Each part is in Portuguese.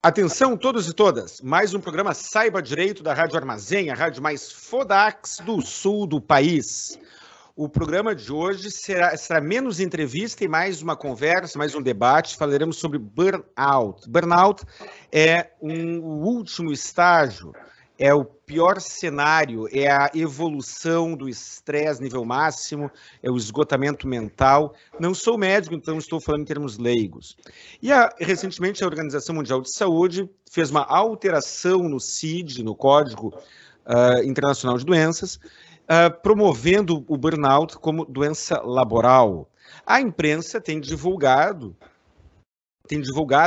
Atenção todos e todas, mais um programa Saiba Direito da Rádio Armazém, a rádio mais fodax do sul do país. O programa de hoje será menos entrevista e mais uma conversa, mais um debate. Falaremos sobre burnout. Burnout é o último estágio, é o pior cenário, é a evolução do estresse nível máximo, é o esgotamento mental. Não sou médico, então estou falando em termos leigos. E recentemente a Organização Mundial de Saúde fez uma alteração no CID, no Código Internacional de Doenças, promovendo o burnout como doença laboral. A imprensa tem divulgado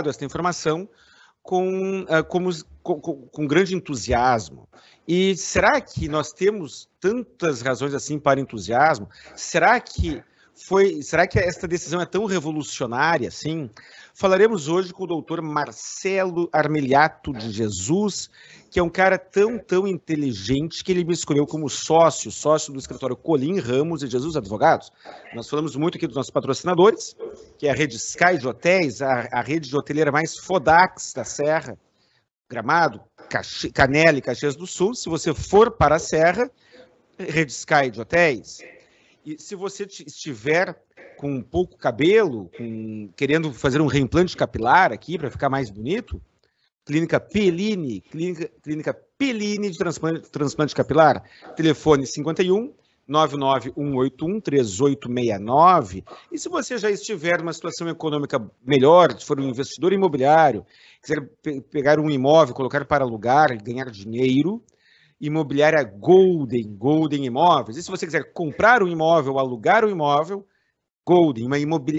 esta informação com grande entusiasmo. E será que nós temos tantas razões assim para entusiasmo? Será que esta decisão é tão revolucionária assim? Falaremos hoje com o doutor Marcelo Armiliato de Jesus, que é um cara tão inteligente que ele me escolheu como sócio do escritório Colim Ramos e Jesus Advogados. Nós falamos muito aqui dos nossos patrocinadores, que é a rede Sky de Hotéis, a rede de hoteleira mais fodax da Serra, Gramado, Canela e Caxias do Sul. Se você for para a Serra, rede Sky de Hotéis. E se você estiver com pouco cabelo, querendo fazer um reimplante capilar aqui para ficar mais bonito, Clínica Pellini de transplante capilar, telefone 51 99181 3869. E se você já estiver numa situação econômica melhor, se for um investidor imobiliário, quiser pegar um imóvel, colocar para alugar e ganhar dinheiro, imobiliária Golden Imóveis. E se você quiser comprar um imóvel, alugar um imóvel, Golden,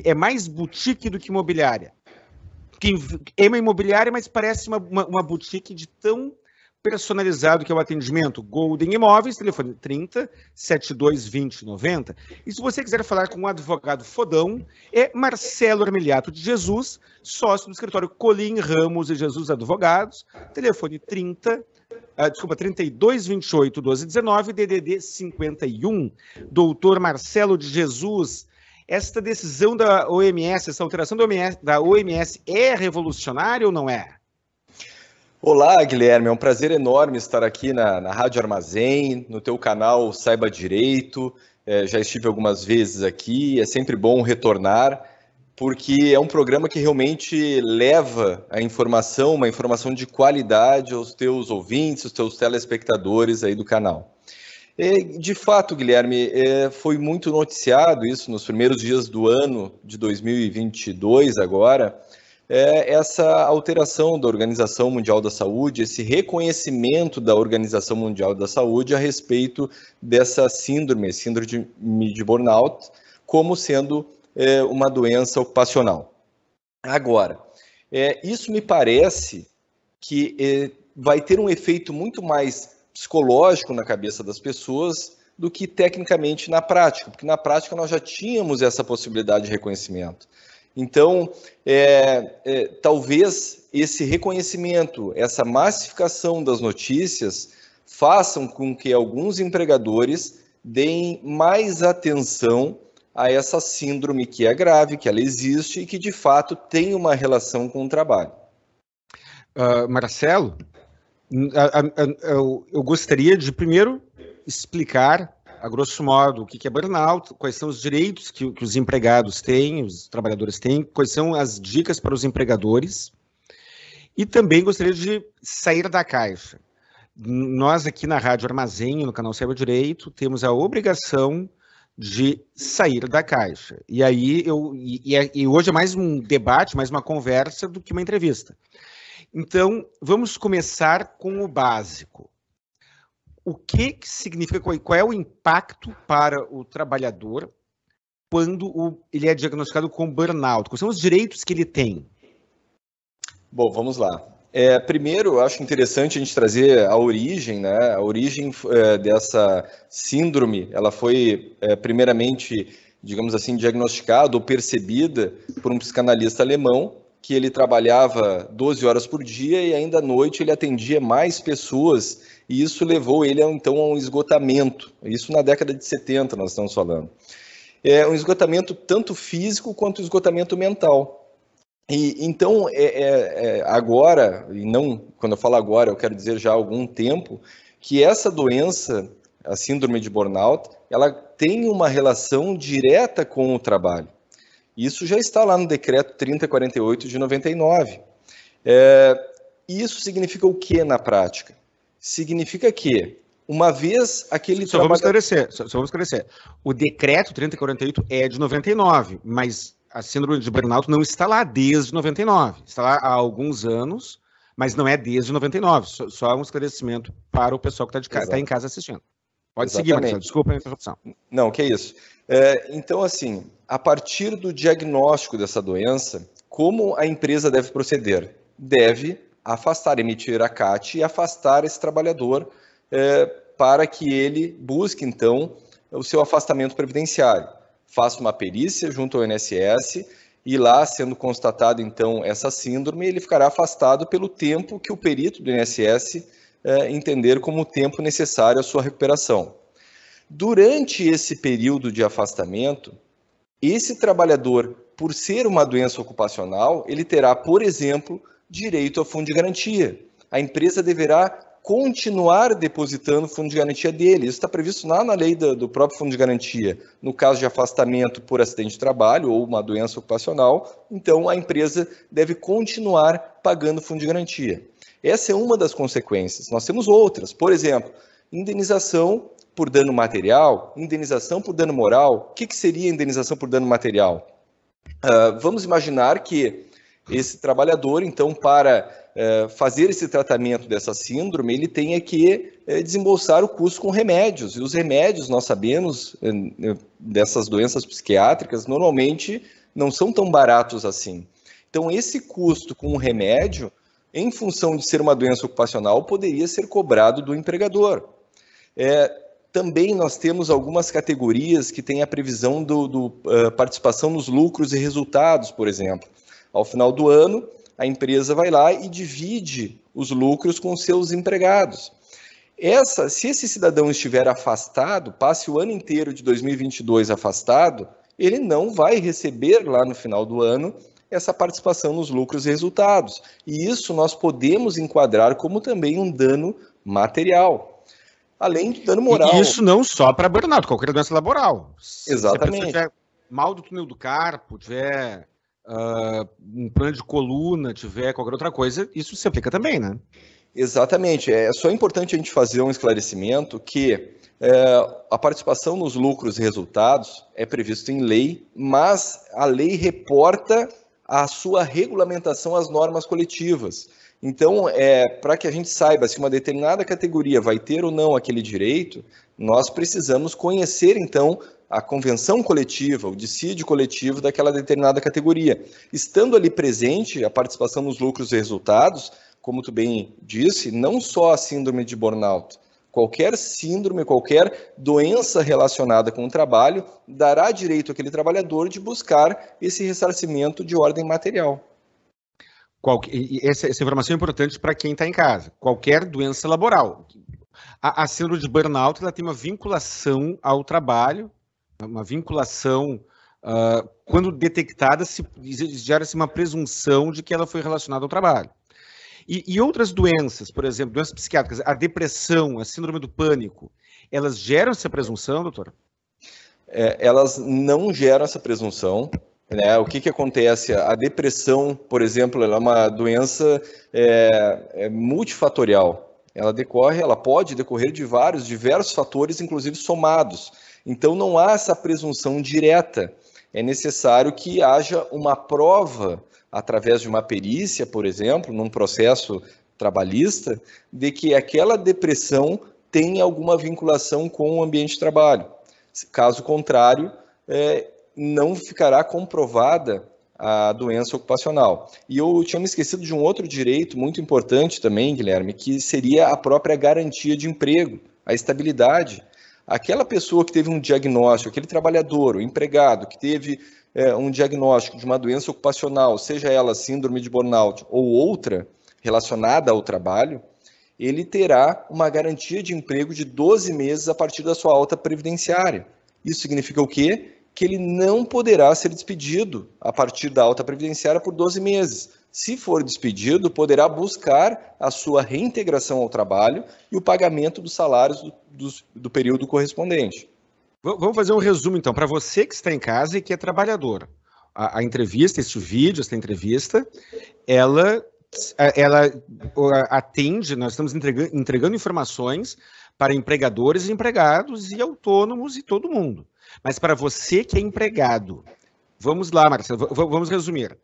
é mais boutique do que imobiliária. É uma imobiliária, mas parece uma boutique de tão personalizado que é o atendimento. Golden Imóveis, telefone 30 72 20 90. E se você quiser falar com um advogado fodão, é Marcelo Armiliato de Jesus, sócio do escritório Colim Ramos e Jesus Advogados, telefone 32 28 12 19, DDD 51. Doutor Marcelo de Jesus, esta decisão da OMS, essa alteração da OMS é revolucionária ou não é? Olá, Guilherme, é um prazer enorme estar aqui na Rádio Armazém, no teu canal Saiba Direito. Já estive algumas vezes aqui, é sempre bom retornar, porque é um programa que realmente leva a informação, uma informação de qualidade aos teus ouvintes, aos teus telespectadores aí do canal. De fato, Guilherme, foi muito noticiado isso nos primeiros dias do ano de 2022 agora, essa alteração da Organização Mundial da Saúde, esse reconhecimento da Organização Mundial da Saúde a respeito dessa síndrome de burnout, como sendo uma doença ocupacional. Agora, isso me parece que vai ter um efeito muito mais psicológico na cabeça das pessoas do que tecnicamente na prática, porque na prática nós já tínhamos essa possibilidade de reconhecimento. Então, talvez esse reconhecimento, essa massificação das notícias façam com que alguns empregadores deem mais atenção a essa síndrome que é grave, que ela existe e que de fato tem uma relação com o trabalho. Marcelo, eu gostaria de primeiro explicar, a grosso modo, o que é burnout, quais são os direitos que os empregados têm, os trabalhadores têm, quais são as dicas para os empregadores, e também gostaria de sair da caixa. Nós aqui na Rádio Armazém, no canal Saiba Direito, temos a obrigação de sair da caixa. E aí e hoje é mais um debate, mais uma conversa do que uma entrevista. Então, vamos começar com o básico. O que significa, qual é o impacto para o trabalhador quando ele é diagnosticado com burnout? Quais são os direitos que ele tem? Bom, vamos lá. Primeiro, eu acho interessante a gente trazer a origem, né? A origem dessa síndrome, ela foi primeiramente, digamos assim, diagnosticada ou percebida por um psicanalista alemão, que ele trabalhava 12 horas por dia e ainda à noite ele atendia mais pessoas, e isso levou ele então a um esgotamento. Isso na década de 70 nós estamos falando. Um esgotamento tanto físico quanto esgotamento mental. Então, agora, e não, quando eu falo agora, eu quero dizer já há algum tempo, que essa doença, a síndrome de burnout, ela tem uma relação direta com o trabalho. Isso já está lá no decreto 3048 de 99. Isso significa o que na prática? Significa que, uma vez aquele Vamos esclarecer. O decreto 3048 é de 99, mas a síndrome de burnout não está lá desde 99. Está lá há alguns anos, mas não é desde 99. Só um esclarecimento para o pessoal que está em casa assistindo. Pode seguir, Marcelo. Desculpa a interrupção. Não, que é isso. Então, assim, a partir do diagnóstico dessa doença, como a empresa deve proceder? Deve afastar, emitir a CAT e afastar esse trabalhador para que ele busque, então, o seu afastamento previdenciário. Faça uma perícia junto ao INSS e lá, sendo constatado, então, essa síndrome, ele ficará afastado pelo tempo que o perito do INSS entender como o tempo necessário à sua recuperação. Durante esse período de afastamento, esse trabalhador, por ser uma doença ocupacional, ele terá, por exemplo, direito ao fundo de garantia. A empresa deverá continuar depositando o fundo de garantia dele. Isso está previsto lá na lei do próprio fundo de garantia. No caso de afastamento por acidente de trabalho ou uma doença ocupacional, então a empresa deve continuar pagando o fundo de garantia. Essa é uma das consequências. Nós temos outras. Por exemplo, indenização por dano material, indenização por dano moral. O que seria indenização por dano material? Vamos imaginar que esse trabalhador, então, para fazer esse tratamento dessa síndrome, ele tenha que desembolsar o custo com remédios. E os remédios, nós sabemos, dessas doenças psiquiátricas, normalmente não são tão baratos assim. Então, esse custo com o remédio, em função de ser uma doença ocupacional, poderia ser cobrado do empregador. Também nós temos algumas categorias que têm a previsão do participação nos lucros e resultados, por exemplo. Ao final do ano, a empresa vai lá e divide os lucros com seus empregados. Se esse cidadão estiver afastado, passe o ano inteiro de 2022 afastado, ele não vai receber lá no final do ano essa participação nos lucros e resultados. E isso nós podemos enquadrar como também um dano material. Além do dano moral. E isso não só para burnout, qualquer doença laboral. Exatamente. Se a pessoa tiver mal do túnel do carpo, tiver um plano de coluna, tiver qualquer outra coisa, isso se aplica também, né? Exatamente. É só importante a gente fazer um esclarecimento que a participação nos lucros e resultados é previsto em lei, mas a lei reporta a sua regulamentação às normas coletivas. Então, para que a gente saiba se uma determinada categoria vai ter ou não aquele direito, nós precisamos conhecer, então, a convenção coletiva, o dissídio coletivo daquela determinada categoria. Estando ali presente a participação nos lucros e resultados, como tu bem disse, não só a síndrome de burnout, qualquer síndrome, qualquer doença relacionada com o trabalho, dará direito àquele trabalhador de buscar esse ressarcimento de ordem material. Essa informação é importante para quem está em casa. Qualquer doença laboral. A síndrome de burnout, ela tem uma vinculação ao trabalho, uma vinculação, quando detectada, gera-se uma presunção de que ela foi relacionada ao trabalho. E outras doenças, por exemplo, doenças psiquiátricas, a depressão, a síndrome do pânico, elas geram essa presunção, doutora? Elas não geram essa presunção. O que acontece? A depressão, por exemplo, ela é uma doença multifatorial. Ela pode decorrer de diversos fatores, inclusive somados. Então, não há essa presunção direta. É necessário que haja uma prova, através de uma perícia, por exemplo, num processo trabalhista, de que aquela depressão tem alguma vinculação com o ambiente de trabalho. Caso contrário, não ficará comprovada a doença ocupacional. E eu tinha me esquecido de um outro direito muito importante também, Guilherme, que seria a própria garantia de emprego, a estabilidade. Aquela pessoa que teve um diagnóstico, aquele trabalhador, o empregado, que teve um diagnóstico de uma doença ocupacional, seja ela síndrome de burnout ou outra relacionada ao trabalho, ele terá uma garantia de emprego de 12 meses a partir da sua alta previdenciária. Isso significa o quê? que ele não poderá ser despedido a partir da alta previdenciária por 12 meses. Se for despedido, poderá buscar a sua reintegração ao trabalho e o pagamento dos salários do período correspondente. Vamos fazer um resumo, então, para você que está em casa e que é trabalhador. A entrevista, este vídeo, esta entrevista, ela atende, nós estamos entregando informações para empregadores e empregados e autônomos e todo mundo. Mas para você que é empregado, vamos lá, Marcelo, vamos resumir.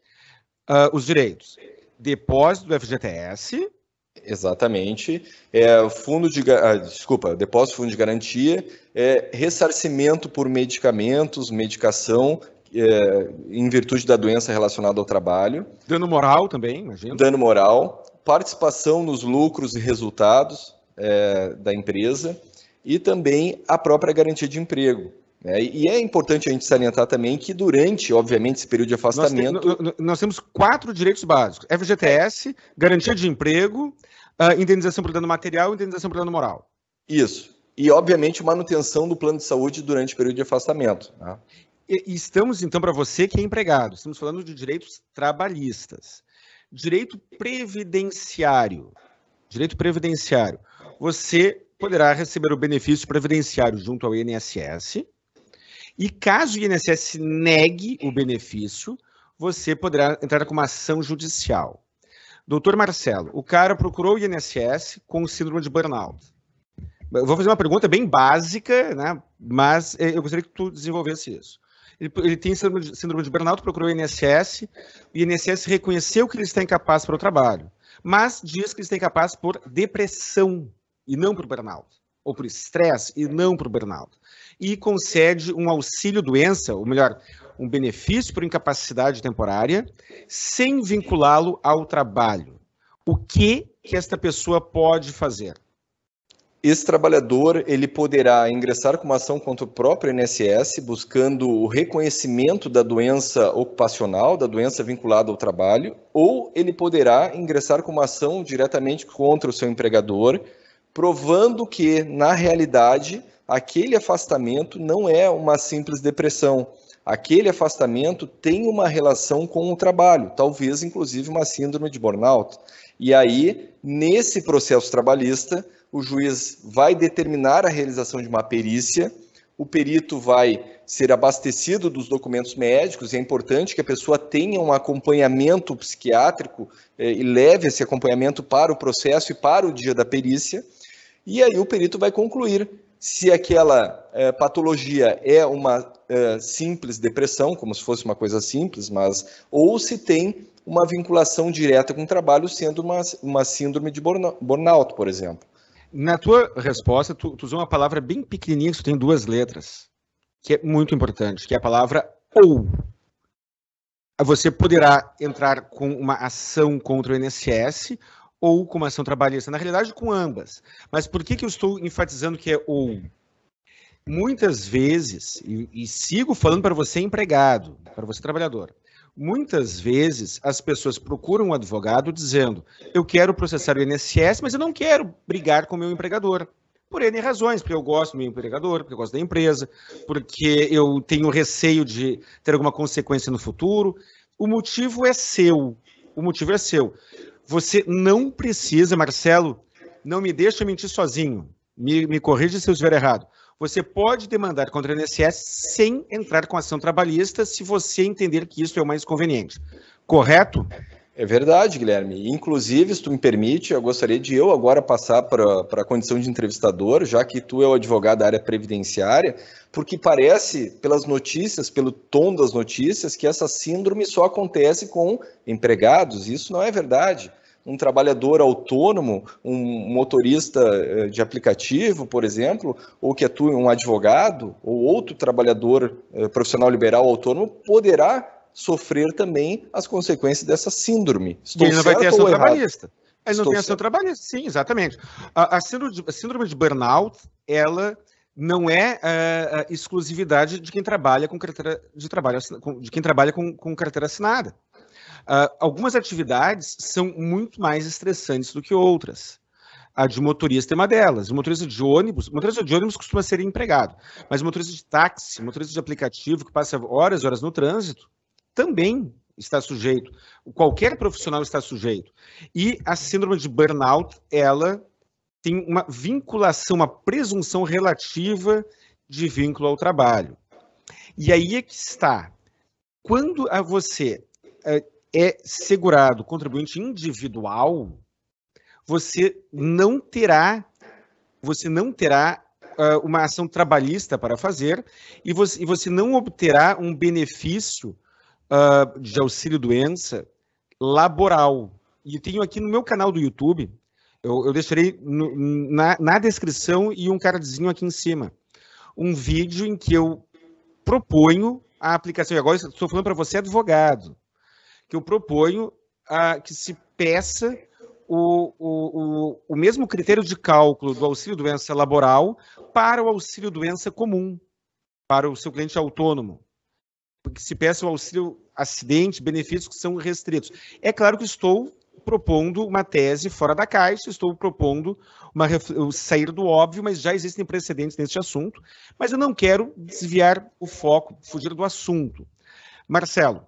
Os direitos: depósito do FGTS. Exatamente. Depósito fundo de garantia, ressarcimento por medicamentos, medicação, em virtude da doença relacionada ao trabalho. Dano moral também, imagino. Dano moral, participação nos lucros e resultados da empresa e também a própria garantia de emprego. E é importante a gente salientar também que durante, obviamente, esse período de afastamento... Nós temos 4 direitos básicos: FGTS, garantia de emprego, indenização por dano material e indenização por dano moral. Isso. E, obviamente, manutenção do plano de saúde durante o período de afastamento. Tá? E estamos, então, para você que é empregado, estamos falando de direitos trabalhistas. Direito previdenciário. Direito previdenciário. Você poderá receber o benefício previdenciário junto ao INSS. E caso o INSS negue o benefício, você poderá entrar com uma ação judicial. Doutor Marcelo, o cara procurou o INSS com síndrome de burnout. Eu vou fazer uma pergunta bem básica, né? Mas eu gostaria que tu desenvolvesse isso. Ele tem síndrome de burnout, procurou o INSS reconheceu que ele está incapaz para o trabalho, mas diz que ele está incapaz por depressão e não por burnout, ou por estresse e não por burnout. E concede um auxílio-doença, ou melhor, um benefício por incapacidade temporária, sem vinculá-lo ao trabalho. O que esta pessoa pode fazer? Esse trabalhador ele poderá ingressar com uma ação contra o próprio INSS, buscando o reconhecimento da doença ocupacional, da doença vinculada ao trabalho, ou ele poderá ingressar com uma ação diretamente contra o seu empregador, provando que, na realidade, aquele afastamento não é uma simples depressão. Aquele afastamento tem uma relação com o trabalho, talvez inclusive uma síndrome de burnout. E aí, nesse processo trabalhista, o juiz vai determinar a realização de uma perícia, o perito vai ser abastecido dos documentos médicos, e é importante que a pessoa tenha um acompanhamento psiquiátrico e leve esse acompanhamento para o processo e para o dia da perícia, e aí o perito vai concluir se aquela patologia é uma simples depressão, como se fosse uma coisa simples, ou se tem uma vinculação direta com o trabalho, sendo uma síndrome de burnout, por exemplo. Na tua resposta, tu usou uma palavra bem pequenininha, que só tem 2 letras, que é muito importante, que é a palavra ou. Você poderá entrar com uma ação contra o INSS ou com uma ação trabalhista, na realidade com ambas. Mas por que eu estou enfatizando que é ou? Muitas vezes, e sigo falando para você empregado, para você trabalhador, muitas vezes as pessoas procuram um advogado dizendo: eu quero processar o INSS, mas eu não quero brigar com o meu empregador. Por N razões, porque eu gosto do meu empregador, porque eu gosto da empresa, porque eu tenho receio de ter alguma consequência no futuro. O motivo é seu. O motivo é seu. Você não precisa, Marcelo, não me deixa mentir sozinho. Me corrija se eu estiver errado. Você pode demandar contra o INSS sem entrar com ação trabalhista, se você entender que isso é o mais conveniente. Correto? É verdade, Guilherme. Inclusive, se tu me permite, eu gostaria de agora passar para a condição de entrevistador, já que tu é o advogado da área previdenciária, porque parece, pelas notícias, pelo tom das notícias, que essa síndrome só acontece com empregados. Isso não é verdade. Um trabalhador autônomo, um motorista de aplicativo, por exemplo, ou que atue um advogado, ou outro trabalhador profissional liberal autônomo, poderá sofrer também as consequências dessa síndrome. Ele não vai ter ação trabalhista. Ele não tem ação trabalhista, sim, exatamente. A síndrome de burnout, ela não é exclusividade de quem trabalha com carteira de trabalho, de quem trabalha com carteira assinada. Algumas atividades são muito mais estressantes do que outras. A de motorista é uma delas. Motorista de ônibus costuma ser empregado, mas motorista de táxi, motorista de aplicativo que passa horas e horas no trânsito, também está sujeito. Qualquer profissional está sujeito. E a síndrome de burnout, ela tem uma vinculação, uma presunção relativa de vínculo ao trabalho. E aí é que está. Quando você é segurado contribuinte individual, você não terá uma ação trabalhista para fazer e você não obterá um benefício de auxílio-doença laboral. E tenho aqui no meu canal do YouTube, eu deixarei na descrição e um cardzinho aqui em cima, um vídeo em que eu proponho a aplicação, e agora estou falando para você, advogado, que eu proponho que se peça o mesmo critério de cálculo do auxílio-doença laboral para o auxílio-doença comum, para o seu cliente autônomo. Porque se peça o auxílio-acidente, benefícios que são restritos. É claro que estou propondo uma tese fora da caixa, estou propondo sair do óbvio, mas já existem precedentes neste assunto, mas eu não quero desviar o foco, fugir do assunto. Marcelo,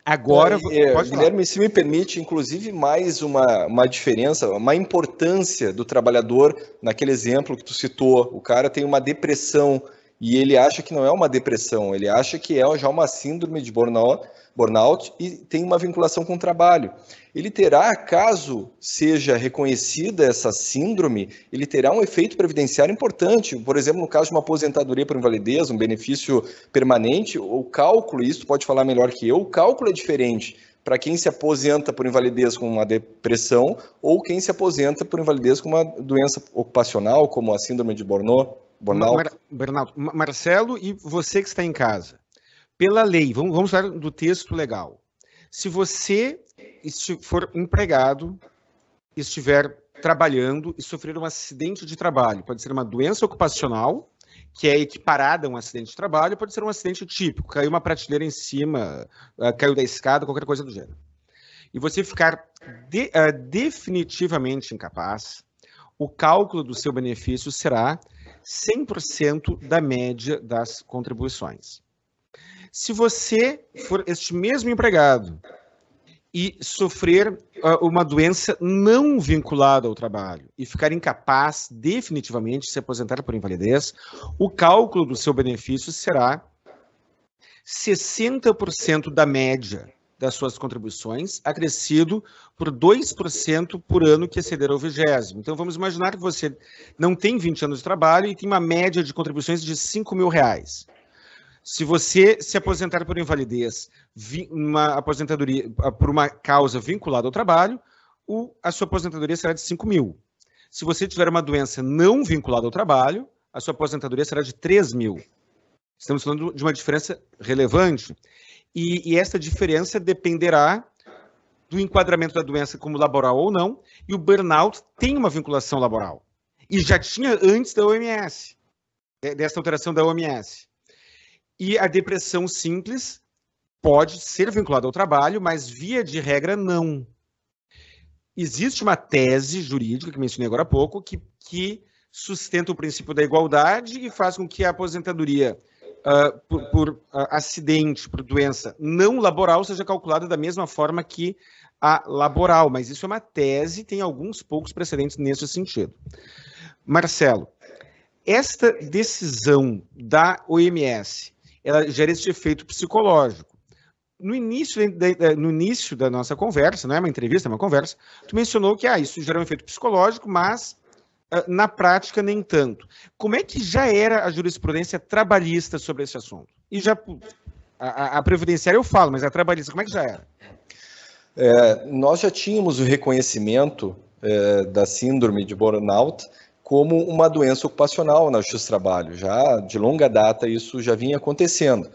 agora... Guilherme, se me permite, inclusive, mais uma diferença, uma importância do trabalhador, naquele exemplo que tu citou, o cara tem uma depressão e ele acha que não é uma depressão, ele acha que é já uma síndrome de burnout e tem uma vinculação com o trabalho. Ele terá, caso seja reconhecida essa síndrome, ele terá um efeito previdenciário importante. Por exemplo, no caso de uma aposentadoria por invalidez, um benefício permanente, o cálculo, isso pode falar melhor que eu, o cálculo é diferente para quem se aposenta por invalidez com uma depressão ou quem se aposenta por invalidez com uma doença ocupacional, como a síndrome de burnout. Marcelo, e você que está em casa, pela lei, vamos falar do texto legal. Se você for empregado, estiver trabalhando e sofrer um acidente de trabalho, pode ser uma doença ocupacional, que é equiparada a um acidente de trabalho, pode ser um acidente típico, caiu uma prateleira em cima, caiu da escada, qualquer coisa do gênero. E você ficar definitivamente incapaz, o cálculo do seu benefício será 100% da média das contribuições. Se você for este mesmo empregado e sofrer uma doença não vinculada ao trabalho e ficar incapaz definitivamente de se aposentar por invalidez, o cálculo do seu benefício será 60% da média das suas contribuições, acrescido por 2% por ano que exceder ao 20º. Então, vamos imaginar que você não tem 20 anos de trabalho e tem uma média de contribuições de R$5.000. Se você se aposentar por invalidez, uma aposentadoria por uma causa vinculada ao trabalho, a sua aposentadoria será de 5.000. Se você tiver uma doença não vinculada ao trabalho, a sua aposentadoria será de 3.000. Estamos falando de uma diferença relevante. E essa diferença dependerá do enquadramento da doença como laboral ou não, e o burnout tem uma vinculação laboral. E já tinha antes da OMS, dessa alteração da OMS. E a depressão simples pode ser vinculada ao trabalho, mas via de regra não. Existe uma tese jurídica, que mencionei agora há pouco, que sustenta o princípio da igualdade e faz com que a aposentadoria por acidente, por doença não laboral, seja calculada da mesma forma que a laboral. Mas isso é uma tese, tem alguns poucos precedentes nesse sentido. Marcelo, esta decisão da OMS, ela gera esse efeito psicológico. No início da nossa conversa, não é uma entrevista, é uma conversa, tu mencionou que isso gera um efeito psicológico, mas na prática nem tanto. Como é que já era a jurisprudência trabalhista sobre esse assunto? E já a previdenciária eu falo, mas a trabalhista, como é que já era? Nós já tínhamos o reconhecimento da síndrome de burnout como uma doença ocupacional na Justiça do Trabalho. Já de longa data isso já vinha acontecendo.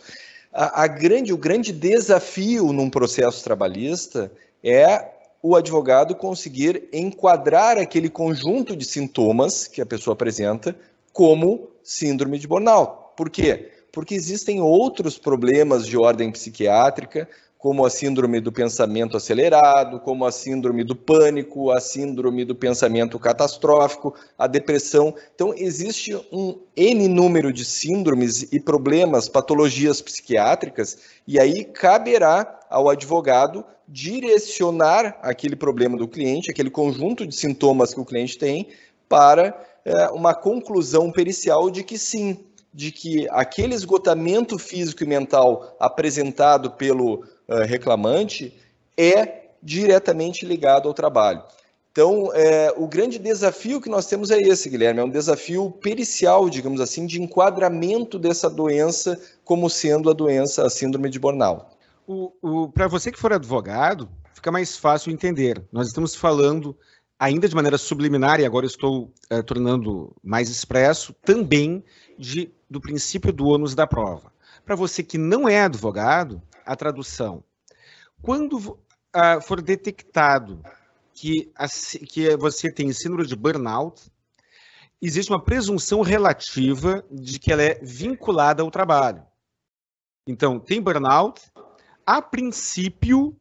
O grande desafio num processo trabalhista é o advogado conseguir enquadrar aquele conjunto de sintomas que a pessoa apresenta como síndrome de burnout. Por quê? Porque existem outros problemas de ordem psiquiátrica, como a síndrome do pensamento acelerado, como a síndrome do pânico, a síndrome do pensamento catastrófico, a depressão. Então, existe um N número de síndromes e problemas, patologias psiquiátricas, e aí caberá ao advogado direcionar aquele problema do cliente, aquele conjunto de sintomas que o cliente tem, para uma conclusão pericial de que sim, de que aquele esgotamento físico e mental apresentado pelo reclamante é diretamente ligado ao trabalho. Então, o grande desafio que nós temos é esse, Guilherme, é um desafio pericial, digamos assim, de enquadramento dessa doença como sendo a doença, a síndrome de burnout. Para você que for advogado, fica mais fácil entender. Nós estamos falando, ainda de maneira subliminar, e agora estou tornando mais expresso, também do princípio do ônus da prova. Para você que não é advogado, a tradução. Quando for detectado que você tem síndrome de burnout, existe uma presunção relativa de que ela é vinculada ao trabalho. Então, tem burnout, a princípio,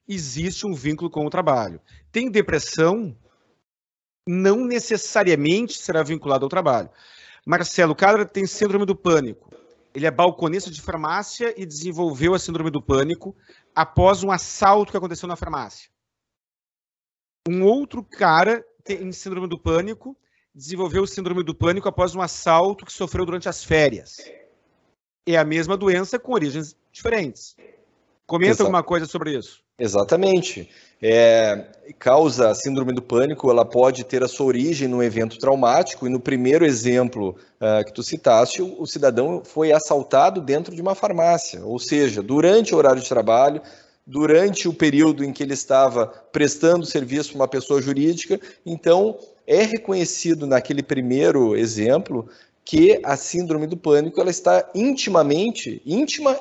existe um vínculo com o trabalho. Tem depressão, não necessariamente será vinculado ao trabalho. Marcelo, o cara tem síndrome do pânico. Ele é balconista de farmácia e desenvolveu a síndrome do pânico após um assalto que aconteceu na farmácia. Um outro cara tem síndrome do pânico, desenvolveu síndrome do pânico após um assalto que sofreu durante as férias. É a mesma doença com origens diferentes. Comenta alguma coisa sobre isso. Exatamente. Causa a síndrome do pânico, ela pode ter a sua origem num evento traumático, e no primeiro exemplo que tu citaste, o cidadão foi assaltado dentro de uma farmácia, ou seja, durante o horário de trabalho, durante o período em que ele estava prestando serviço para uma pessoa jurídica. Então, é reconhecido naquele primeiro exemplo que a síndrome do pânico ela está íntima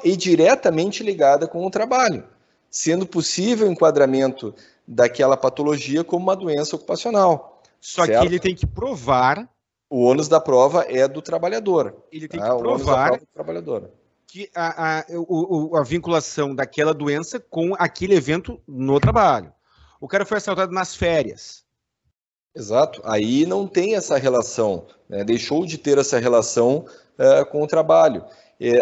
e diretamente ligada com o trabalho, sendo possível o enquadramento daquela patologia como uma doença ocupacional. Só certo? Que ele tem que provar... O ônus da prova é do trabalhador. Ele tem que provar do trabalhador. Que a vinculação daquela doença com aquele evento no trabalho. O cara foi assaltado nas férias. Exato. Aí não tem essa relação, né? Deixou de ter essa relação com o trabalho.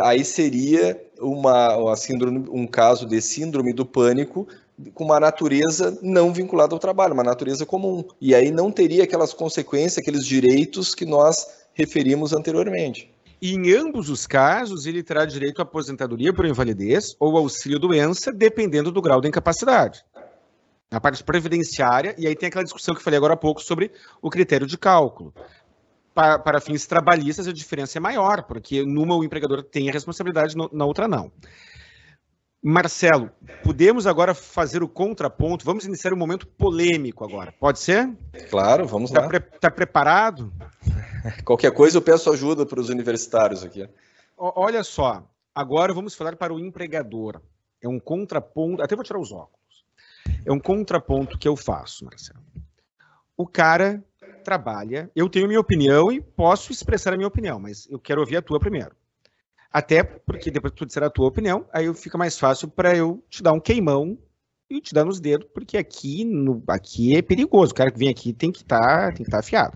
Aí seria um caso de síndrome do pânico com uma natureza não vinculada ao trabalho, uma natureza comum. E aí não teria aquelas consequências, aqueles direitos que nós referimos anteriormente. E em ambos os casos, ele terá direito à aposentadoria por invalidez ou auxílio-doença, dependendo do grau da incapacidade. Na parte previdenciária, e aí tem aquela discussão que eu falei agora há pouco sobre o critério de cálculo. Para fins trabalhistas, a diferença é maior, porque numa o empregador tem a responsabilidade, na outra não. Marcelo, podemos agora fazer o contraponto? Vamos iniciar um momento polêmico agora, pode ser? Claro, vamos lá. Está preparado? Qualquer coisa eu peço ajuda para os universitários aqui. Olha só, agora vamos falar para o empregador. É um contraponto, até vou tirar os óculos. É um contraponto que eu faço, Marcelo. O cara trabalha, eu tenho minha opinião e posso expressar a minha opinião, mas eu quero ouvir a tua primeiro. Até porque depois que tu disser a tua opinião, aí fica mais fácil para eu te dar um queimão e te dar nos dedos, porque aqui é perigoso. O cara que vem aqui tem que estar afiado.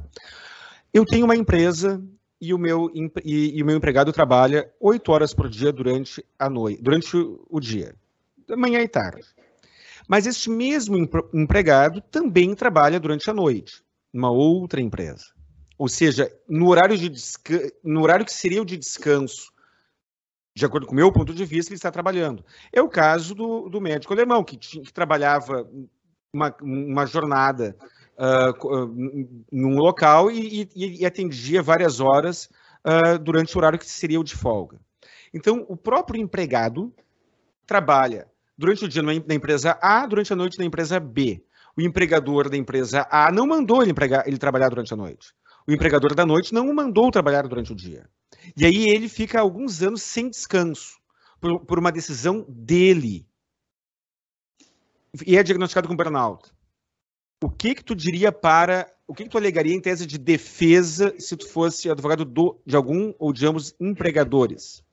Eu tenho uma empresa e o meu empregado trabalha 8 horas por dia durante o dia, da manhã e tarde. Mas este mesmo empregado também trabalha durante a noite, numa outra empresa. Ou seja, no horário que seria o de descanso, de acordo com o meu ponto de vista, ele está trabalhando. É o caso do médico alemão, que trabalhava uma jornada num local e atendia várias horas durante o horário que seria o de folga. Então, o próprio empregado trabalha durante o dia na empresa A, durante a noite na empresa B. O empregador da empresa A não mandou ele trabalhar durante a noite. O empregador da noite não o mandou trabalhar durante o dia. E aí ele fica alguns anos sem descanso, por uma decisão dele. E é diagnosticado com burnout. O que tu diria o que tu alegaria em tese de defesa se tu fosse advogado de algum ou de ambos empregadores?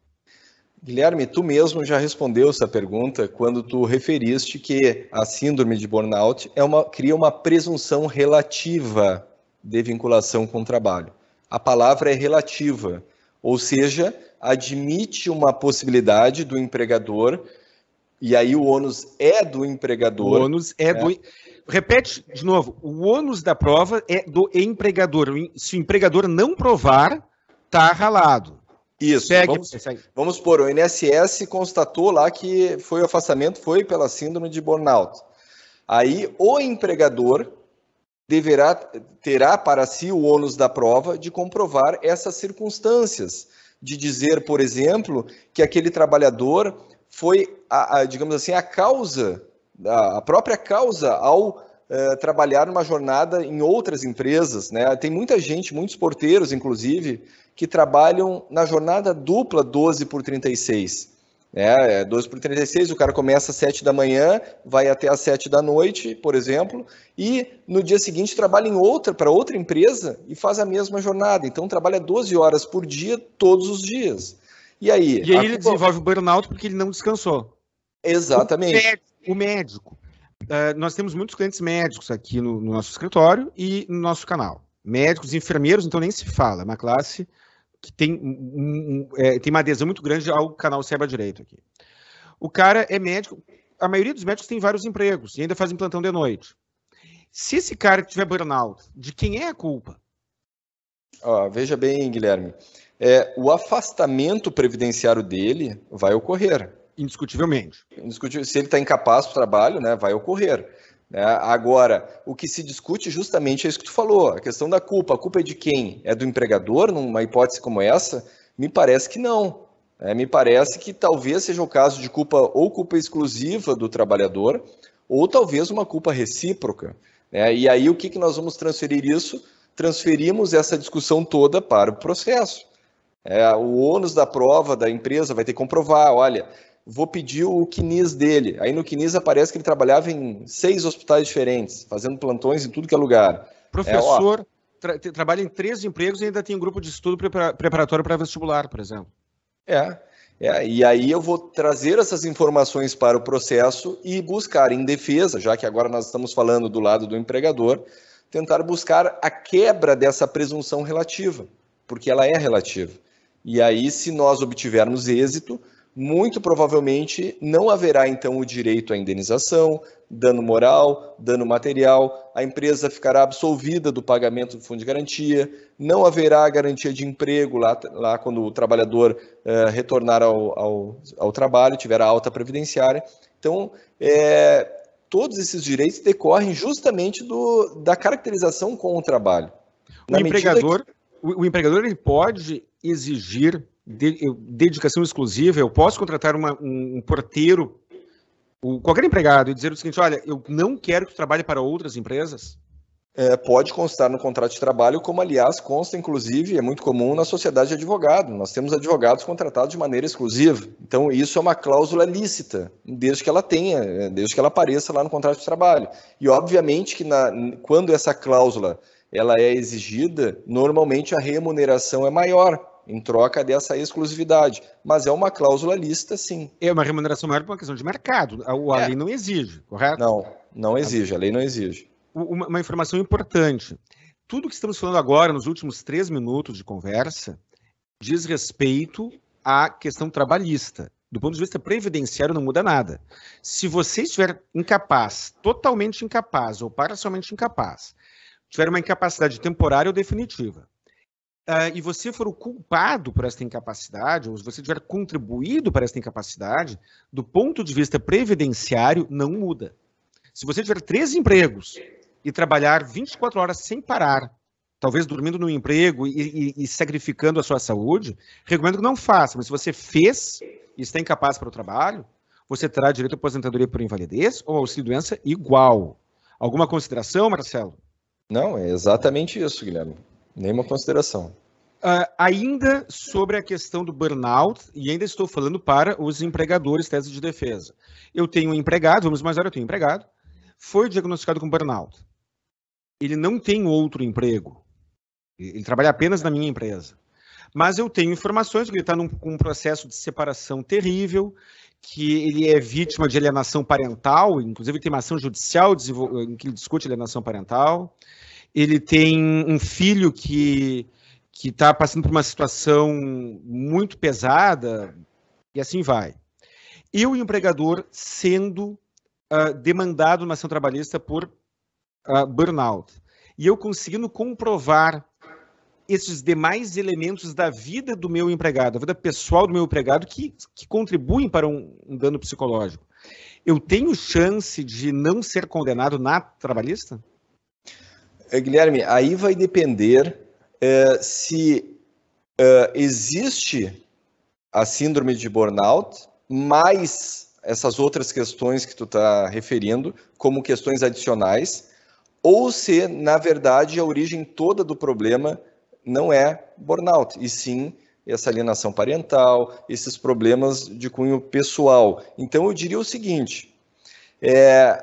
Guilherme, tu mesmo já respondeu essa pergunta quando tu referiste que a síndrome de burnout cria uma presunção relativa de vinculação com o trabalho. A palavra é relativa, ou seja, admite uma possibilidade do empregador, e aí o ônus é do empregador. O ônus é do... Repete de novo, o ônus da prova é do empregador. Se o empregador não provar, tá ralado. Isso, vamos supor, o INSS constatou lá que o afastamento foi pela síndrome de burnout. Aí o empregador terá para si o ônus da prova de comprovar essas circunstâncias, de dizer, por exemplo, que aquele trabalhador foi, digamos assim, a própria causa ao trabalhar numa jornada em outras empresas, né? Tem muita gente, muitos porteiros, inclusive, que trabalham na jornada dupla 12x36. 12x36, o cara começa às 7 da manhã, vai até às 7 da noite, por exemplo, e no dia seguinte trabalha para outra empresa e faz a mesma jornada. Então trabalha 12 horas por dia, todos os dias. E aí ele desenvolve o burnout porque ele não descansou. Exatamente. O médico. Nós temos muitos clientes médicos aqui no nosso escritório e no nosso canal. Médicos, enfermeiros, então nem se fala. É uma classe que tem uma adesão muito grande ao canal Saiba Direito aqui. O cara é médico, a maioria dos médicos tem vários empregos e ainda fazem plantão de noite. Se esse cara tiver burnout, de quem é a culpa? Veja bem, Guilherme, o afastamento previdenciário dele vai ocorrer. Indiscutivelmente. Se ele está incapaz para o trabalho, né, vai ocorrer. Agora, o que se discute justamente é isso que tu falou, a questão da culpa. A culpa é de quem? É do empregador, numa hipótese como essa? Me parece que não. Me parece que talvez seja o caso de culpa exclusiva do trabalhador, ou talvez uma culpa recíproca. E aí o que nós vamos transferir isso? Transferimos essa discussão toda para o processo. O ônus da prova da empresa vai ter que comprovar, olha, vou pedir o CNIS dele. Aí no CNIS aparece que ele trabalhava em 6 hospitais diferentes, fazendo plantões em tudo que é lugar. Professor, trabalha em 3 empregos e ainda tem um grupo de estudo preparatório para vestibular, por exemplo. E aí eu vou trazer essas informações para o processo e buscar em defesa, já que agora nós estamos falando do lado do empregador, tentar buscar a quebra dessa presunção relativa, porque ela é relativa. E aí, se nós obtivermos êxito, muito provavelmente não haverá então o direito à indenização, dano moral, dano material, a empresa ficará absolvida do pagamento do fundo de garantia, não haverá garantia de emprego lá quando o trabalhador retornar ao trabalho, tiver a alta previdenciária. Então, todos esses direitos decorrem justamente da caracterização com o trabalho. O empregador ele pode exigir dedicação exclusiva. Eu posso contratar um porteiro, qualquer empregado, e dizer o seguinte: olha, eu não quero que tu trabalhe para outras empresas? Pode constar no contrato de trabalho, como aliás consta, inclusive, é muito comum na sociedade de advogado. Nós temos advogados contratados de maneira exclusiva. Então, isso é uma cláusula lícita, desde que ela apareça lá no contrato de trabalho. E, obviamente, que quando essa cláusula ela é exigida, normalmente a remuneração é maior, em troca dessa exclusividade. Mas é uma cláusula lícita, sim. É uma remuneração maior por uma questão de mercado. A lei não exige, correto? Não exige, a lei não exige. Uma informação importante. Tudo que estamos falando agora, nos últimos 3 minutos de conversa, diz respeito à questão trabalhista. Do ponto de vista previdenciário, não muda nada. Se você estiver incapaz, totalmente incapaz ou parcialmente incapaz, tiver uma incapacidade temporária ou definitiva, e você for o culpado por esta incapacidade, ou se você tiver contribuído para esta incapacidade, do ponto de vista previdenciário, não muda. Se você tiver 3 empregos e trabalhar 24 horas sem parar, talvez dormindo no emprego e sacrificando a sua saúde, recomendo que não faça. Mas se você fez e está incapaz para o trabalho, você terá direito à aposentadoria por invalidez ou auxílio-doença igual. Alguma consideração, Marcelo? Não, é exatamente isso, Guilherme. Nenhuma consideração. Ainda sobre a questão do burnout, e ainda estou falando para os empregadores, tese de defesa. Eu tenho um empregado, vamos mais agora, eu tenho um empregado, foi diagnosticado com burnout. Ele não tem outro emprego. Ele trabalha apenas na minha empresa. Mas eu tenho informações que ele está com um processo de separação terrível, que ele é vítima de alienação parental, inclusive tem uma ação judicial em que ele discute alienação parental. Ele tem um filho que está passando por uma situação muito pesada, e assim vai. E o empregador sendo demandado numa ação trabalhista por burnout. E eu conseguindo comprovar esses demais elementos da vida do meu empregado, da vida pessoal do meu empregado, que contribuem para um dano psicológico. Eu tenho chance de não ser condenado na trabalhista? Guilherme, aí vai depender se existe a síndrome de burnout, mais essas outras questões que tu está referindo, como questões adicionais, ou se, na verdade, a origem toda do problema não é burnout, e sim essa alienação parental, esses problemas de cunho pessoal. Então, eu diria o seguinte,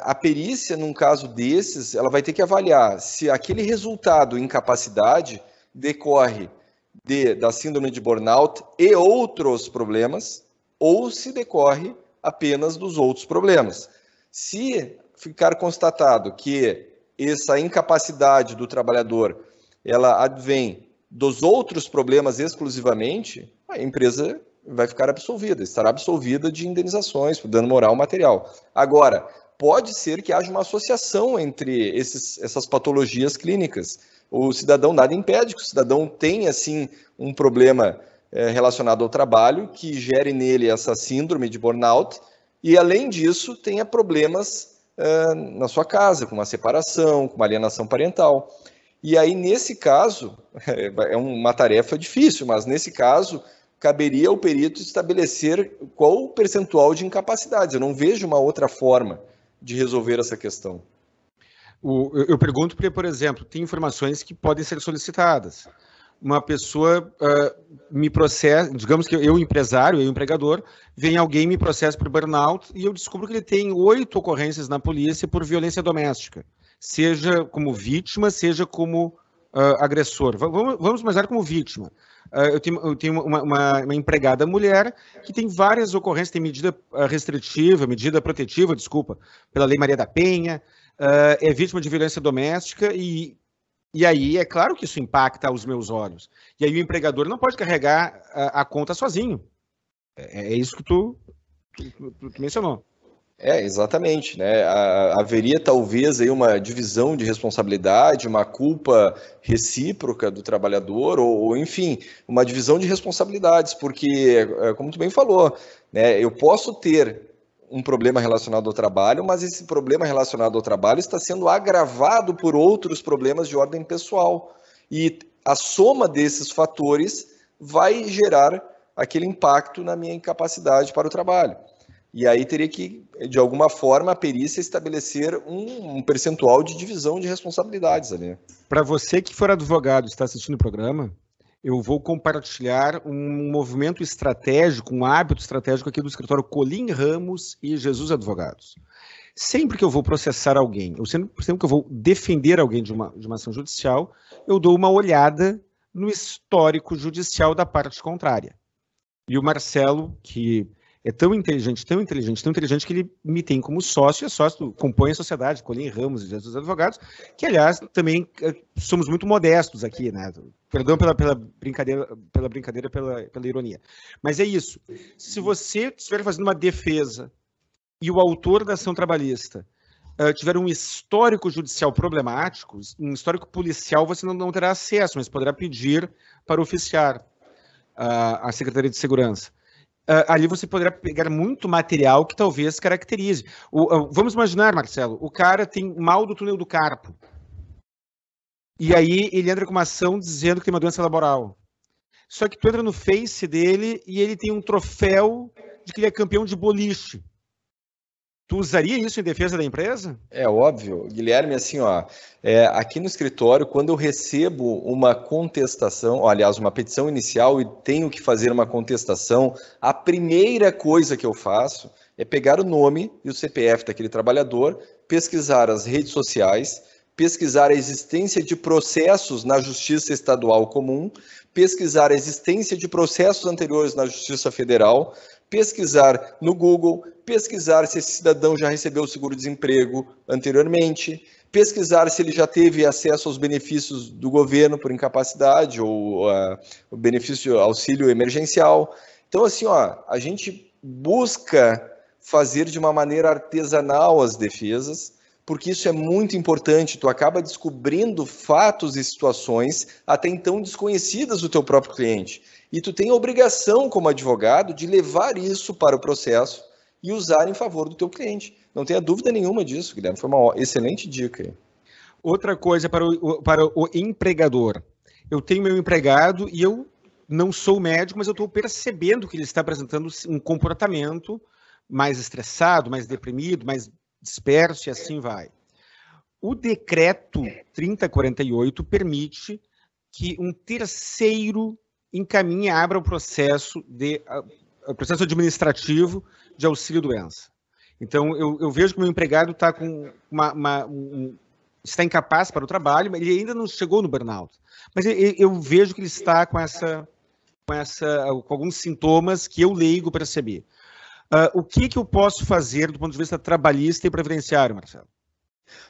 a perícia, num caso desses, ela vai ter que avaliar se aquele resultado, incapacidade, decorre da síndrome de burnout e outros problemas, ou se decorre apenas dos outros problemas. Se ficar constatado que essa incapacidade do trabalhador, ela advém dos outros problemas exclusivamente, a empresa vai ficar absolvida, estará absolvida de indenizações por dano moral material. Agora, pode ser que haja uma associação entre essas patologias clínicas. O cidadão, nada impede que o cidadão tenha, assim, um problema relacionado ao trabalho que gere nele essa síndrome de burnout e, além disso, tenha problemas na sua casa, com uma separação, com uma alienação parental. E aí, nesse caso, é uma tarefa difícil, mas nesse caso, caberia ao perito estabelecer qual o percentual de incapacidades. Eu não vejo uma outra forma de resolver essa questão. Eu pergunto porque, por exemplo, tem informações que podem ser solicitadas. Uma pessoa me processa, digamos que eu, empresário, eu, empregador, vem alguém me processa por burnout e eu descubro que ele tem 8 ocorrências na polícia por violência doméstica, seja como vítima, seja como agressor. Vamos imaginar como vítima. Eu tenho uma empregada mulher que tem várias ocorrências, tem medida restritiva, medida protetiva, desculpa, pela Lei Maria da Penha, é vítima de violência doméstica e aí é claro que isso impacta aos meus olhos. E aí o empregador não pode carregar a conta sozinho. É isso que tu mencionou. Exatamente, né? Haveria talvez aí uma divisão de responsabilidade, uma culpa recíproca do trabalhador, ou enfim, uma divisão de responsabilidades, porque, como tu bem falou, né, eu posso ter um problema relacionado ao trabalho, mas esse problema relacionado ao trabalho está sendo agravado por outros problemas de ordem pessoal. E a soma desses fatores vai gerar aquele impacto na minha incapacidade para o trabalho. E aí teria que, de alguma forma, a perícia estabelecer um percentual de divisão de responsabilidades ali. Para você que for advogado e está assistindo o programa, eu vou compartilhar um movimento estratégico, um hábito estratégico aqui do escritório Colim Ramos e Jesus Advogados. Sempre que eu vou processar alguém, ou sempre que eu vou defender alguém de uma ação judicial, eu dou uma olhada no histórico judicial da parte contrária. E o Marcelo, que é tão inteligente que ele me tem como sócio, e é sócio, compõe a sociedade, Colim Ramos e Jesus Advogados, que, aliás, também somos muito modestos aqui, né? Perdão pela brincadeira, pela ironia. Mas é isso. Se você estiver fazendo uma defesa e o autor da ação trabalhista tiver um histórico judicial problemático, um histórico policial, você não terá acesso, mas poderá pedir para oficiar a Secretaria de Segurança. Ali você poderá pegar muito material que talvez caracterize. Vamos imaginar, Marcelo, o cara tem mal do túnel do carpo. E aí ele entra com uma ação dizendo que tem uma doença laboral. Só que tu entra no Face dele e ele tem um troféu de que ele é campeão de boliche. Tu usaria isso em defesa da empresa? É óbvio, Guilherme, assim, aqui no escritório, quando eu recebo uma contestação, aliás, uma petição inicial e tenho que fazer uma contestação, a primeira coisa que eu faço é pegar o nome e o CPF daquele trabalhador, pesquisar as redes sociais, pesquisar a existência de processos na Justiça Estadual Comum, pesquisar a existência de processos anteriores na Justiça Federal, pesquisar no Google, pesquisar se esse cidadão já recebeu o seguro-desemprego anteriormente, pesquisar se ele já teve acesso aos benefícios do governo por incapacidade ou o benefício auxílio emergencial. Então, assim, a gente busca fazer de uma maneira artesanal as defesas, porque isso é muito importante. Tu acaba descobrindo fatos e situações até então desconhecidas do teu próprio cliente. E tu tem a obrigação, como advogado, de levar isso para o processo e usar em favor do teu cliente. Não tenha dúvida nenhuma disso, Guilherme. Foi uma excelente dica. Outra coisa para o empregador. Eu tenho meu empregado e eu não sou médico, mas eu estou percebendo que ele está apresentando um comportamento mais estressado, mais deprimido, mais disperso e assim vai. O decreto 3048 permite que um terceiro encaminhe e abra o processo administrativo de auxílio-doença. Então, eu vejo que o meu empregado está com está incapaz para o trabalho, mas ele ainda não chegou no burnout. Mas eu vejo que ele está com alguns sintomas que eu leigo perceber. O que eu posso fazer do ponto de vista trabalhista e previdenciário, Marcelo?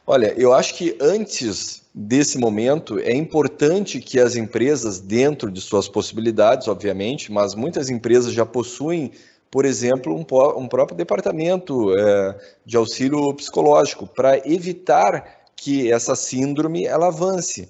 Olha, eu acho que antes desse momento é importante que as empresas, dentro de suas possibilidades, obviamente, mas muitas empresas já possuem, por exemplo, um próprio departamento de auxílio psicológico para evitar que essa síndrome ela avance.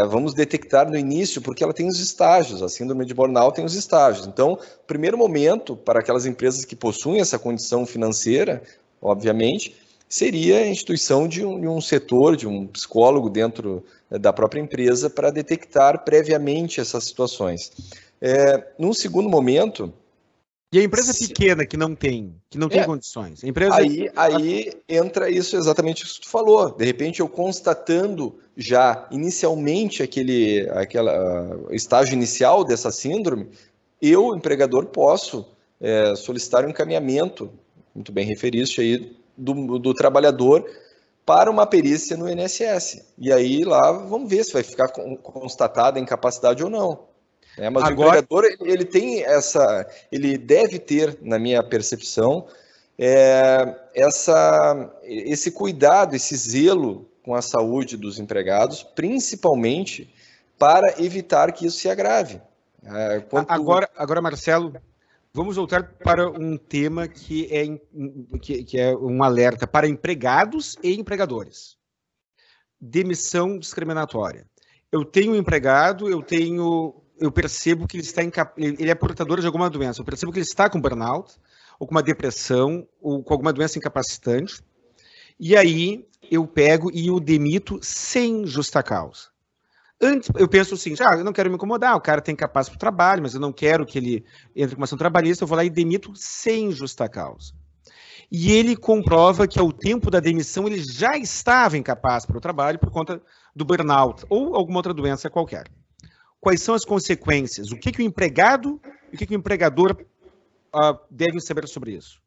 Vamos detectar no início, porque ela tem os estágios, a síndrome de burnout tem os estágios. Então, o primeiro momento para aquelas empresas que possuem essa condição financeira, obviamente, seria a instituição de um setor, de um psicólogo dentro da própria empresa para detectar previamente essas situações. Num segundo momento... E a empresa pequena que não tem condições? A empresa... Aí entra isso exatamente isso que tu falou. De repente, eu constatando já inicialmente aquele estágio inicial dessa síndrome, eu, empregador, posso solicitar um encaminhamento, muito bem referiste aí, do trabalhador para uma perícia no INSS. E aí lá vamos ver se vai ficar constatada a incapacidade ou não. Mas agora... o empregador, ele deve ter, na minha percepção, esse cuidado, esse zelo com a saúde dos empregados, principalmente para evitar que isso se agrave. Agora, Marcelo, vamos voltar para um tema que é um alerta para empregados e empregadores. Demissão discriminatória. Eu tenho um empregado, eu percebo que ele é portador de alguma doença, eu percebo que ele está com burnout, ou com uma depressão, ou com alguma doença incapacitante, e aí eu pego e o demito sem justa causa. Antes, eu penso assim, eu não quero me incomodar, o cara tem capaz para o trabalho, mas eu não quero que ele entre com uma ação trabalhista, eu vou lá e demito sem justa causa. E ele comprova que ao tempo da demissão ele já estava incapaz para o trabalho por conta do burnout, ou alguma outra doença qualquer. Quais são as consequências? O que o empregado e o que o empregador devem saber sobre isso?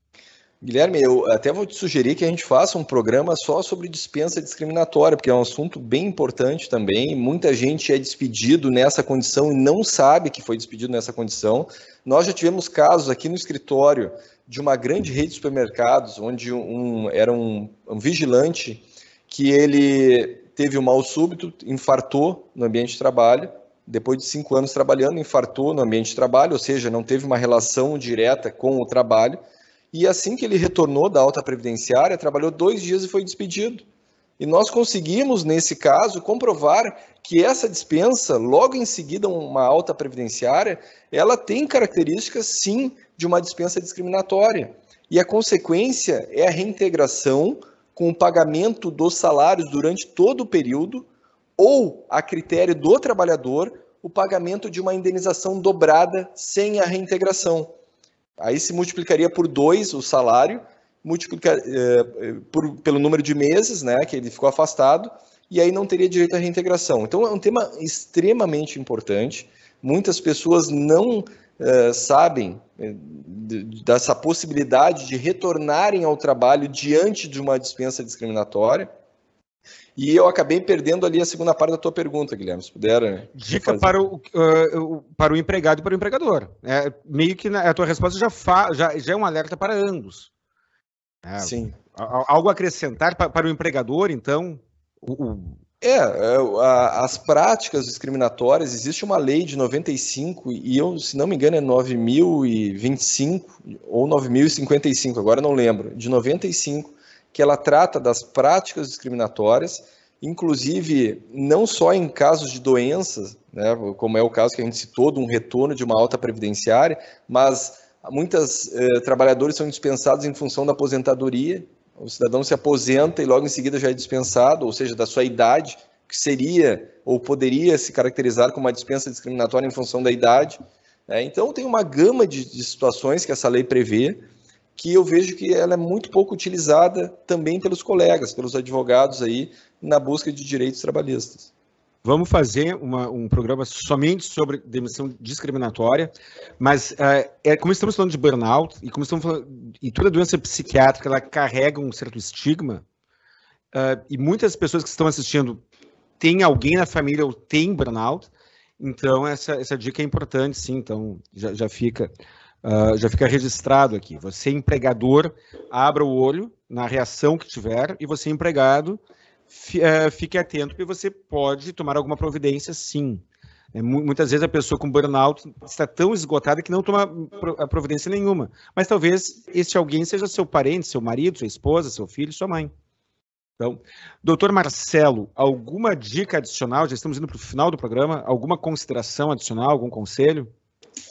Guilherme, eu até vou te sugerir que a gente faça um programa só sobre dispensa discriminatória, porque é um assunto bem importante também. Muita gente é despedido nessa condição e não sabe que foi despedido nessa condição. Nós já tivemos casos aqui no escritório de uma grande rede de supermercados, onde era um vigilante que ele teve um mal súbito, infartou no ambiente de trabalho. Depois de 5 anos trabalhando, infartou no ambiente de trabalho, ou seja, não teve uma relação direta com o trabalho. E assim que ele retornou da alta previdenciária, trabalhou 2 dias e foi despedido. E nós conseguimos, nesse caso, comprovar que essa dispensa, logo em seguida uma alta previdenciária, ela tem características, sim, de uma dispensa discriminatória. E a consequência é a reintegração com o pagamento dos salários durante todo o período, ou, a critério do trabalhador, o pagamento de uma indenização dobrada sem a reintegração. Aí se multiplicaria por 2 o salário, pelo número de meses, né, que ele ficou afastado, e aí não teria direito à reintegração. Então é um tema extremamente importante. Muitas pessoas não sabem dessa possibilidade de retornarem ao trabalho diante de uma dispensa discriminatória. E eu acabei perdendo ali a segunda parte da tua pergunta, Guilherme, se puder. Dica para o empregado e para o empregador. Meio que a tua resposta já é um alerta para ambos. Sim. Algo a acrescentar para o empregador, então? As práticas discriminatórias, existe uma lei de 95, e eu, se não me engano, é 9.025 ou 9.055, agora não lembro, de 95, que ela trata das práticas discriminatórias, inclusive não só em casos de doenças, né, como é o caso que a gente citou, de um retorno de uma alta previdenciária, mas muitos trabalhadores são dispensados em função da aposentadoria. O cidadão se aposenta e logo em seguida já é dispensado, ou seja, da sua idade, que seria ou poderia se caracterizar como uma dispensa discriminatória em função da idade. Então, tem uma gama de situações que essa lei prevê, que eu vejo que ela é muito pouco utilizada também pelos colegas, pelos advogados aí, na busca de direitos trabalhistas. Vamos fazer um programa somente sobre demissão discriminatória, mas como estamos falando de burnout, e como estamos falando, e toda doença psiquiátrica, ela carrega um certo estigma, e muitas pessoas que estão assistindo têm alguém na família ou têm burnout, então essa dica é importante, sim, então já fica registrado aqui. Você, empregador, abra o olho na reação que tiver, e você, empregado, fique atento, porque você pode tomar alguma providência, sim. Muitas vezes a pessoa com burnout está tão esgotada que não toma providência nenhuma. Mas talvez esse alguém seja seu parente, seu marido, sua esposa, seu filho, sua mãe. Então, doutor Marcelo, alguma dica adicional? Já estamos indo para o final do programa. Alguma consideração adicional, algum conselho?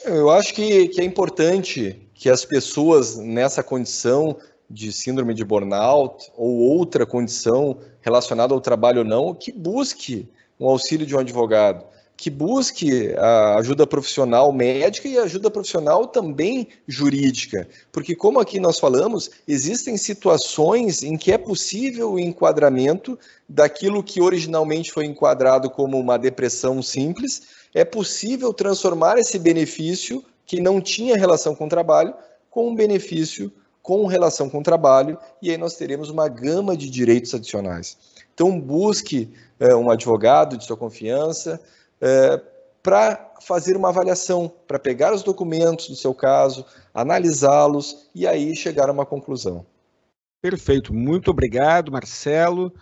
Eu acho que é importante que as pessoas nessa condição de síndrome de burnout ou outra condição relacionada ao trabalho ou não, que busque um auxílio de um advogado, que busque a ajuda profissional médica e a ajuda profissional também jurídica, porque como aqui nós falamos, existem situações em que é possível o enquadramento daquilo que originalmente foi enquadrado como uma depressão simples, é possível transformar esse benefício que não tinha relação com o trabalho com um benefício com relação com o trabalho, e aí nós teremos uma gama de direitos adicionais. Então, busque um advogado de sua confiança para fazer uma avaliação, para pegar os documentos do seu caso, analisá-los e aí chegar a uma conclusão. Perfeito, muito obrigado, Marcelo.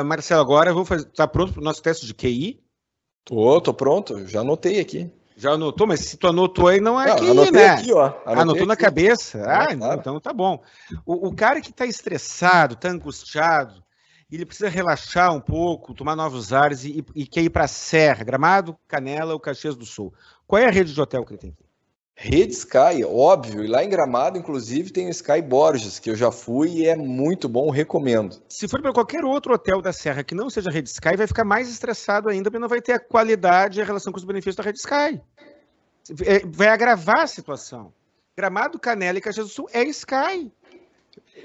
Marcelo, agora vamos fazer. Está pronto para o nosso teste de QI? Tô pronto, já anotei aqui. Já anotou? Mas se tu anotou aí, não é aqui, anotei né? Aqui, ó. Anotou aqui na cabeça? Claro. Então tá bom. O cara que está estressado, está angustiado, ele precisa relaxar um pouco, tomar novos ares e quer ir para a Serra, Gramado, Canela ou Caxias do Sul. Qual é a rede de hotel que ele tem? Rede Sky, óbvio. E lá em Gramado, inclusive, tem o Sky Borges, que eu já fui e é muito bom, recomendo. Se for para qualquer outro hotel da Serra que não seja Rede Sky, vai ficar mais estressado ainda, porque não vai ter a qualidade e a relação com os benefícios da Rede Sky. Vai agravar a situação. Gramado, Canela e Caxias do Sul é Sky.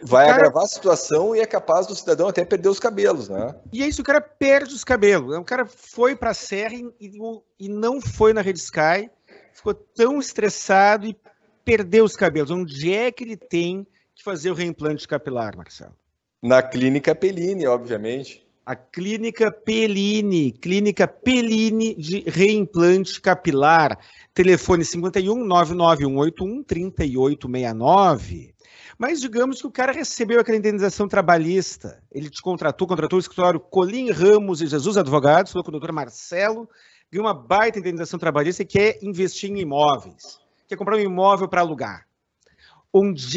Vai agravar a situação e é capaz do cidadão até perder os cabelos, né? E é isso, o cara perde os cabelos. O cara foi para a Serra e não foi na Rede Sky, ficou tão estressado e perdeu os cabelos. Onde é que ele tem que fazer o reimplante capilar, Marcelo? Na Clínica Pellini, obviamente. A Clínica Pellini de reimplante capilar. Telefone 51 99181 3869. Mas digamos que o cara recebeu aquela indenização trabalhista. Ele te contratou o escritório Colim Ramos e Jesus Advogados, falou com o doutor Marcelo, ganhou uma baita indenização trabalhista e quer investir em imóveis. Quer comprar um imóvel para alugar.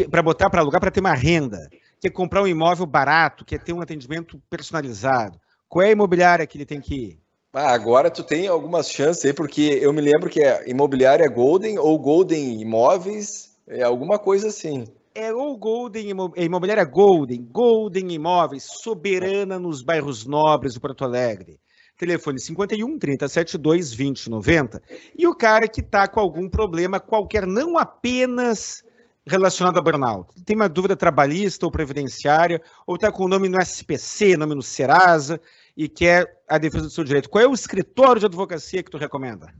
Para botar para alugar, para ter uma renda. Quer comprar um imóvel barato, quer ter um atendimento personalizado. Qual é a imobiliária que ele tem que ir? Agora tu tem algumas chances aí, porque eu me lembro que é imobiliária Golden ou Golden Imóveis, é alguma coisa assim. É ou Golden, imobiliária Golden Imóveis, soberana nos bairros nobres do Porto Alegre. Telefone 51 372 2090. E o cara que está com algum problema qualquer, não apenas relacionado a burnout. Tem uma dúvida trabalhista ou previdenciária, ou está com o nome no SPC, nome no Serasa, e quer a defesa do seu direito. Qual é o escritório de advocacia que tu recomenda?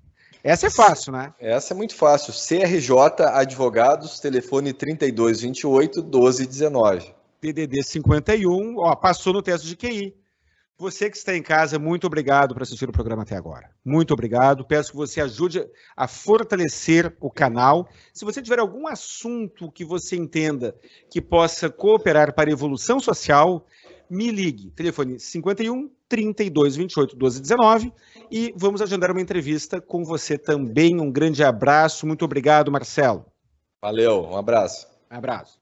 Essa é fácil, né? Essa é muito fácil. CRJ Advogados, telefone 3228 1219. PDD 51, passou no teste de QI. Você que está em casa, muito obrigado por assistir o programa até agora. Muito obrigado. Peço que você ajude a fortalecer o canal. Se você tiver algum assunto que você entenda que possa cooperar para a evolução social, me ligue. Telefone 51 32 28 12 19 e vamos agendar uma entrevista com você também. Um grande abraço. Muito obrigado, Marcelo. Valeu, um abraço. Abraço.